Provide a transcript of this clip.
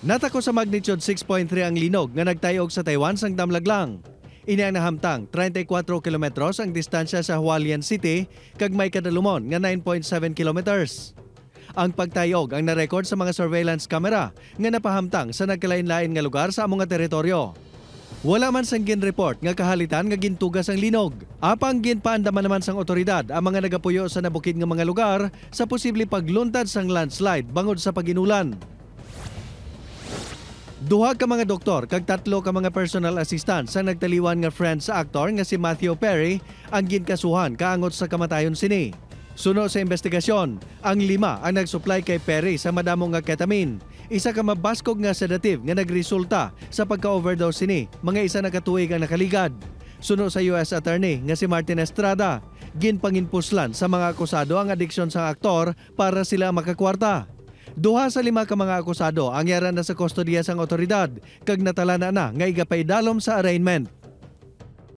Natako sa magnitude 6.3 ang linog nga nagtayog sa Taiwan sang damlaglang. Ini ang nahamtang 34 kilometros ang distansya sa Hualien City kag may kadalumon nga 9.7 kilometers. Ang pagtayog ang narecord sa mga surveillance camera nga napahamtang sa nagkalain-lain nga lugar sa among nga teritoryo. Wala man sang ginreport nga kahalitan nga gintugas ang linog. Apang ginpaandaman naman sang otoridad ang mga nagapuyo sa nabukid nga mga lugar sa posible pagluntad sang landslide bangod sa paginulan. Duha ka mga doktor kag tatlo ka mga personal assistant sa nagtaliwan nga friend sa aktor nga si Matthew Perry ang ginkasuhan kaangot sa kamatayon sini. Suno sa investigasyon, ang 5 ang nagsupply kay Perry sa madamong nga ketamine, isa ka mabaskog nga sedative nga nagresulta sa pagka-overdose sini, mga isa na katuig ang nakaligad. Suno sa US Attorney nga si Martin Estrada, ginpanginpuslan sa mga akusado ang adiksyon sa aktor para sila makakwarta. Duha sa 5 ka mga akusado ang yaran na sa kustodiya sang otoridad kag natalana na nga igapaydalom sa arraignment.